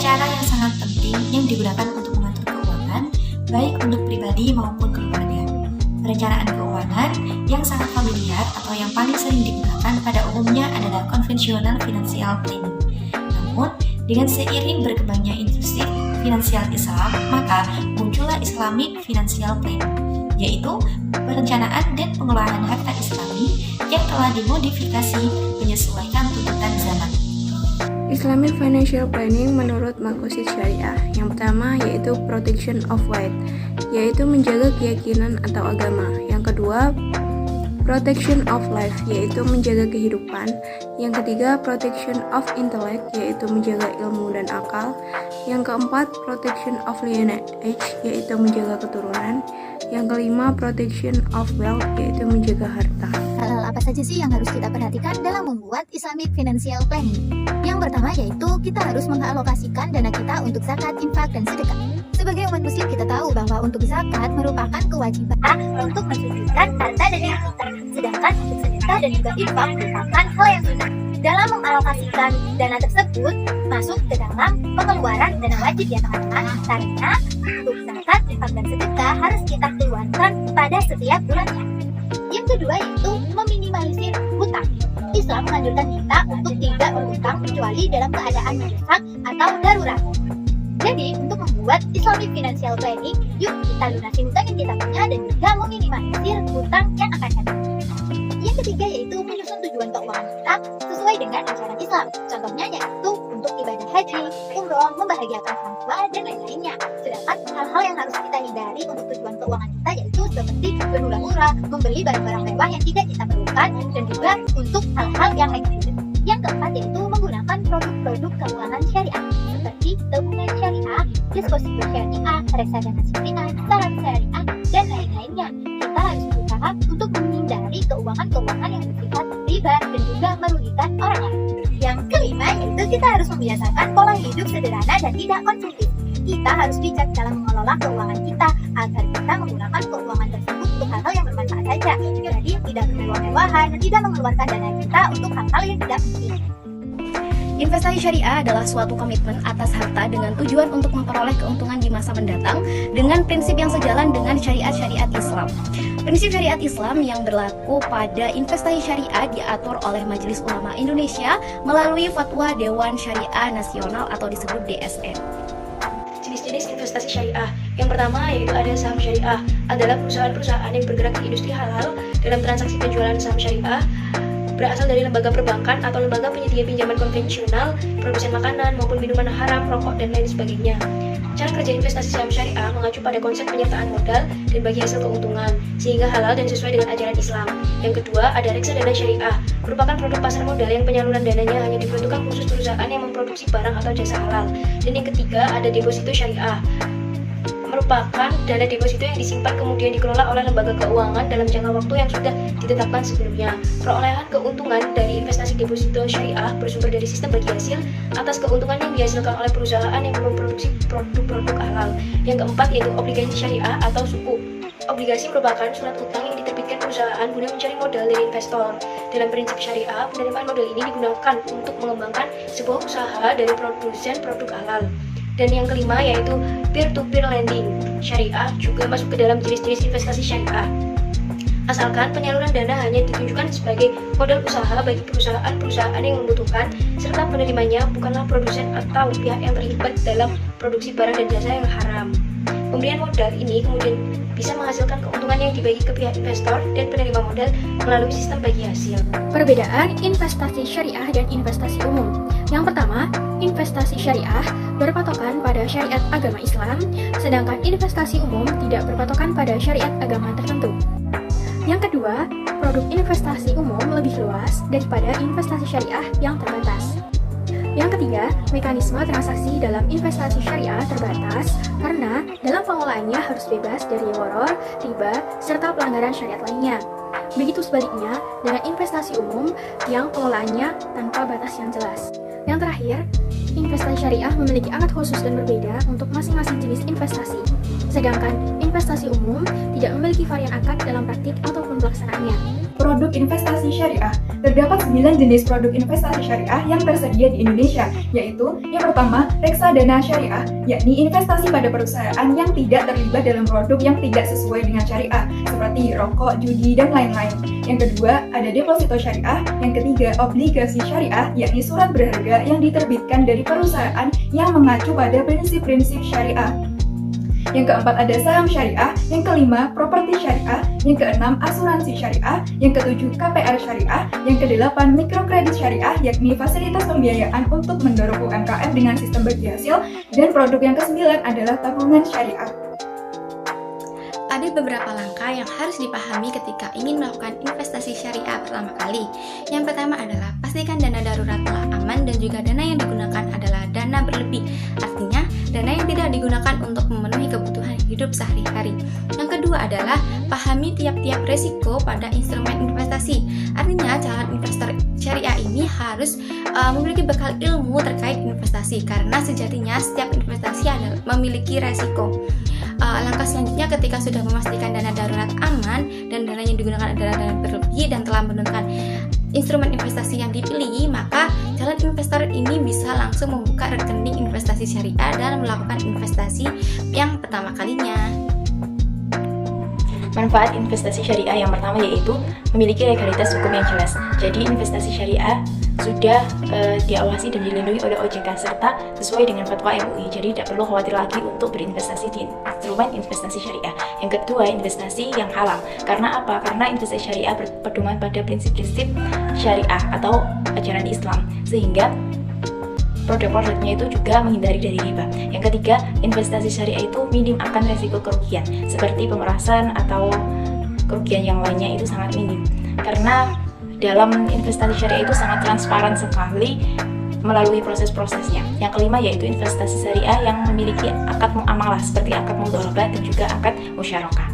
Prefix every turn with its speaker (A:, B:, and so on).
A: cara yang sangat penting yang digunakan untuk mengatur keuangan, baik untuk pribadi maupun keluarga. Perencanaan keuangan yang sangat familiar atau yang paling sering digunakan pada umumnya adalah konvensional financial planning. Namun, dengan seiring berkembangnya industri finansial Islam, maka muncullah Islamic Financial Planning, yaitu perencanaan dan pengelolaan harta Islami yang telah dimodifikasi menyesuaikan tuntutan zaman.
B: Islamic Financial Planning menurut maqasid syariah. Yang pertama yaitu protection of wealth, yaitu menjaga keyakinan atau agama. Yang kedua, protection of life, yaitu menjaga kehidupan. Yang ketiga, protection of intellect, yaitu menjaga ilmu dan akal. Yang keempat, protection of lineage, yaitu menjaga keturunan. Yang kelima, protection of wealth, yaitu menjaga harta.
C: Hal-hal apa saja sih yang harus kita perhatikan dalam membuat Islamic Financial Planning? Yang pertama yaitu kita harus mengalokasikan dana kita untuk zakat, infak, dan sedekah. Sebagai umat muslim kita tahu bahwa untuk zakat merupakan kewajiban untuk mensucikan harta dan diri kita. Sedangkan untuk sedekah dan juga infak merupakan hal yang sunnah. Dalam mengalokasikan dana tersebut masuk ke dalam pengeluaran dana wajib ya teman-teman. Karena untuk zakat, infak, dan sedekah harus kita keluarkan pada setiap bulannya. Yang kedua yaitu meminimalisir hutang. Islam menganjurkan kita untuk tidak berhutang kecuali dalam keadaan mendesak atau darurat. Jadi untuk membuat Islamic Financial Planning, yuk kita lunasi hutang yang kita punya dan juga meminimalisir hutang yang akan datang. Yang ketiga yaitu menyusun tujuan keuangan kita sesuai dengan ajaran Islam. Contohnya yaitu untuk ibadah haji, umroh, membahagiakan orang tua, dan lain-lainnya. Sedangkan hal-hal yang harus kita hindari untuk tujuan keuangan kita yaitu seperti bermurah-murah, membeli barang-barang mewah yang tidak kita perlukan, dan juga untuk hal-hal yang negatif. Yang keempat yaitu menggunakan produk-produk keuangan syariah seperti tabungan syariah, deposito syariah, reksadana syariah, saham syariah, dan lain-lainnya. Kita harus berusaha untuk menghindari keuangan-keuangan yang bersifat riba dan juga merugikan orang lain. Yang kelima yaitu kita harus membiasakan pola hidup sederhana dan tidak konsumtif. Kita harus bijak dalam mengelola keuangan kita agar kita menggunakan keuangan tersebut untuk hal-hal yang bermanfaat saja. Jadi tidak bermewah-mewahan dan tidak mengeluarkan dana kita untuk hal-hal yang tidak penting.
D: Investasi syariah adalah suatu komitmen atas harta dengan tujuan untuk memperoleh keuntungan di masa mendatang dengan prinsip yang sejalan dengan syariat-syariat Islam. Prinsip syariat Islam yang berlaku pada investasi syariah diatur oleh Majelis Ulama Indonesia melalui Fatwa Dewan Syariah Nasional atau disebut DSN.
E: Jenis-jenis investasi syariah. Yang pertama yaitu ada saham syariah, adalah perusahaan-perusahaan yang bergerak di industri halal dalam transaksi penjualan saham syariah berasal dari lembaga perbankan atau lembaga penyedia pinjaman konvensional, produsen makanan maupun minuman haram, rokok, dan lain sebagainya. Cara kerja investasi saham syariah mengacu pada konsep penyertaan modal dan bagi hasil keuntungan, sehingga halal dan sesuai dengan ajaran Islam. Yang kedua, ada reksadana syariah, merupakan produk pasar modal yang penyaluran dananya hanya diperuntukkan khusus perusahaan yang memproduksi barang atau jasa halal. Dan yang ketiga, ada deposito syariah, merupakan dana deposito yang disimpan kemudian dikelola oleh lembaga keuangan dalam jangka waktu yang sudah ditetapkan sebelumnya. Perolehan keuntungan dari investasi deposito syariah bersumber dari sistem bagi hasil atas keuntungan yang dihasilkan oleh perusahaan yang memproduksi produk-produk halal. Yang keempat yaitu obligasi syariah atau sukuk. Obligasi merupakan surat utang yang diterbitkan perusahaan guna mencari modal dari investor. Dalam prinsip syariah, penerimaan modal ini digunakan untuk mengembangkan sebuah usaha dari produsen produk halal. Dan yang kelima yaitu peer-to-peer lending syariah juga masuk ke dalam jenis-jenis investasi syariah. Asalkan penyaluran dana hanya ditunjukkan sebagai modal usaha bagi perusahaan-perusahaan yang membutuhkan, serta penerimanya bukanlah produsen atau pihak yang terlibat dalam produksi barang dan jasa yang haram. Pemberian modal ini kemudian bisa menghasilkan keuntungan yang dibagi ke pihak investor dan penerima modal melalui sistem bagi hasil.
F: Perbedaan investasi syariah dan investasi umum. Yang pertama, investasi syariah berpatokan pada syariat agama Islam, sedangkan investasi umum tidak berpatokan pada syariat agama tertentu. Yang kedua, produk investasi umum lebih luas daripada investasi syariah yang terbatas. Yang ketiga, mekanisme transaksi dalam investasi syariah terbatas karena dalam pengelolaannya harus bebas dari gharar, riba, serta pelanggaran syariat lainnya. Begitu sebaliknya dengan investasi umum yang pengelolaannya tanpa batas yang jelas. Yang terakhir, investasi syariah memiliki akad khusus dan berbeda untuk masing-masing jenis investasi. sedangkan investasi umum tidak memiliki varian akad dalam praktik ataupun pelaksanaannya.
G: Produk investasi syariah. Terdapat 9 jenis produk investasi syariah yang tersedia di Indonesia, yaitu yang pertama, reksadana syariah, yakni investasi pada perusahaan yang tidak terlibat dalam produk yang tidak sesuai dengan syariah, seperti rokok, judi, dan lain-lain. Yang kedua, ada deposito syariah. Yang ketiga, obligasi syariah, yakni surat berharga yang diterbitkan dari perusahaan yang mengacu pada prinsip-prinsip syariah. Yang keempat ada saham syariah, yang kelima properti syariah, yang keenam asuransi syariah, yang ketujuh KPR syariah, yang kedelapan mikrokredit syariah, yakni fasilitas pembiayaan untuk mendorong UMKM dengan sistem bagi hasil, dan produk yang kesembilan adalah tabungan syariah.
H: Ada beberapa langkah yang harus dipahami ketika ingin melakukan investasi syariah pertama kali. Yang pertama adalah pastikan dana darurat telah aman dan juga dana yang digunakan adalah dana berlebih. Artinya, dana yang tidak digunakan untuk memenuhi kebutuhan hidup sehari-hari. Yang kedua adalah pahami tiap-tiap resiko pada instrumen investasi. Artinya, calon investor syariah ini harus memiliki bekal ilmu terkait investasi karena sejatinya setiap investasi adalah memiliki resiko. Langkah selanjutnya ketika sudah memastikan dana darurat aman dan dana yang digunakan adalah dana berlebih dan telah menentukan instrumen investasi yang dipilih, maka calon investor ini bisa langsung membuka rekening investasi syariah dan melakukan investasi yang pertama kalinya.
E: Manfaat investasi syariah yang pertama yaitu memiliki legalitas hukum yang jelas. Jadi investasi syariah sudah diawasi dan dilindungi oleh OJK serta sesuai dengan fatwa MUI. Jadi tidak perlu khawatir lagi untuk berinvestasi di instrumen investasi syariah. Yang kedua, investasi yang halal. Karena apa? Karena investasi syariah berpedoman pada prinsip-prinsip syariah atau ajaran Islam, sehingga produk-produknya itu juga menghindari dari riba. Yang ketiga, investasi syariah itu minim akan resiko kerugian, seperti pemerasan atau kerugian yang lainnya itu sangat minim. Karena dalam investasi syariah itu sangat transparan sekali melalui proses-prosesnya. Yang kelima yaitu investasi syariah yang memiliki akad muamalah seperti akad mudharabah dan juga akad musyarakah.